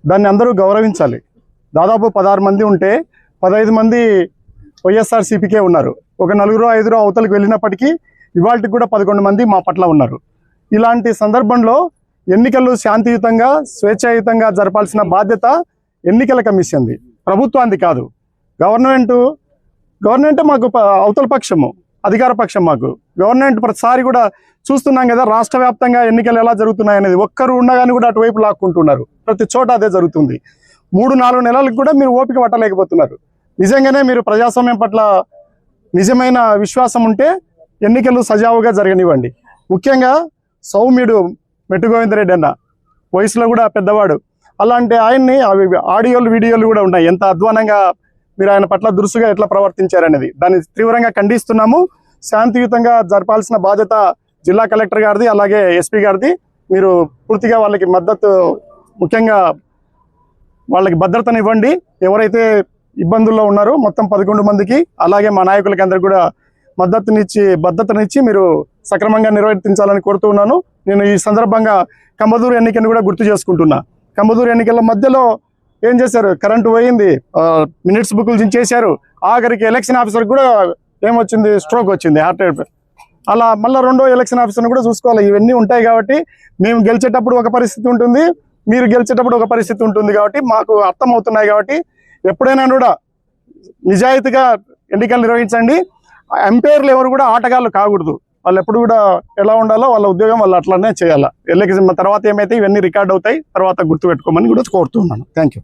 దాన్ని అందరూ గౌరవించాలి. దాదాపు 16 మంది ఉంటే 15 మంది వైఎస్ఆర్సీపీకే ఉన్నారు. ఒక 4-5 అవతలకు వెళ్ళినప్పటికీ ఇవాళకి కూడా 11 మంది మా పట్ల ఉన్నారు. ఇలాంటి సందర్భంలో ఎన్నికలు శాంతియుతంగా స్వేచ్ఛాయుతంగా జరపాల్సిన బాధ్యత ఎన్నికల కమిషన్ది, ప్రభుత్వానికి కాదు. గవర్నమెంట్ మాకు అవతల పక్షము, అధికార పక్షం. మాకు గవర్నమెంట్ ప్రతిసారి కూడా చూస్తున్నాం కదా, రాష్ట్ర వ్యాప్తంగా ఎన్నికలు ఎలా జరుగుతున్నాయి అనేది. ఒక్కరు ఉండగానే కూడా అటువైపు లాక్కుంటున్నారు. ప్రతి చోట అదే జరుగుతుంది. 3-4 నెలలకు కూడా మీరు ఓపిక పట్టలేకపోతున్నారు. నిజంగానే మీరు ప్రజాస్వామ్యం పట్ల నిజమైన విశ్వాసం ఉంటే ఎన్నికలు సజావుగా జరగనివ్వండి. ముఖ్యంగా సౌమ్యుడు మెట్టు గోవిందరెడ్డి అన్న, వయసులో కూడా పెద్దవాడు. అలాంటి ఆయన్ని ఆడియోలు వీడియోలు కూడా ఉన్నాయి, ఎంత అధ్వానంగా మీరు ఆయన పట్ల దురుసుగా ఎట్లా ప్రవర్తించారనేది. దాన్ని తీవ్రంగా ఖండిస్తున్నాము. శాంతియుతంగా జరపాల్సిన బాధ్యత జిల్లా కలెక్టర్ గారిది, అలాగే ఎస్పీ గారిది. మీరు పూర్తిగా వాళ్ళకి మద్దతు, ముఖ్యంగా వాళ్ళకి భద్రతనివ్వండి. ఎవరైతే ఇబ్బందుల్లో ఉన్నారో మొత్తం 11 మందికి, అలాగే మా నాయకులకి అందరికి కూడా భద్రతనిచ్చి మీరు సక్రమంగా నిర్వర్తించాలని కోరుతూ ఉన్నాను. నేను ఈ సందర్భంగా కంబదూరు ఎన్నికను కూడా గుర్తు చేసుకుంటున్నా. కంబదూరు ఎన్నికల మధ్యలో ఏం చేశారు, కరెంటు పోయింది, మినిట్స్ బుక్లు చించేశారు. ఆఖరికి ఎలక్షన్ ఆఫీసర్ కూడా ఏమొచ్చింది, స్ట్రోక్ వచ్చింది, హార్ట్ అటాక్. అలా మళ్ళీ రెండో ఎలక్షన్ ఆఫీసర్ని కూడా చూసుకోవాలి. ఇవన్నీ ఉంటాయి కాబట్టి మేము గెలిచేటప్పుడు ఒక పరిస్థితి ఉంటుంది, మీరు గెలిచేటప్పుడు ఒక పరిస్థితి ఉంటుంది. కాబట్టి మాకు అర్థమవుతున్నాయి. కాబట్టి ఎప్పుడైనా కూడా నిజాయితీగా ఎన్నికలు నిర్వహించండి. ఎంపైర్లు ఎవరు కూడా ఆటగాళ్ళు కాకూడదు. వాళ్ళు ఎప్పుడు కూడా ఎలా ఉండాలో వాళ్ళ ఉద్యోగం వాళ్ళు అట్లనే చేయాలి. ఎన్నికల తర్వాత ఏమైతే ఇవన్నీ రికార్డ్ అవుతాయి, తర్వాత గుర్తుపెట్టుకోమని కూడా కోరుతున్నాను. Thank you.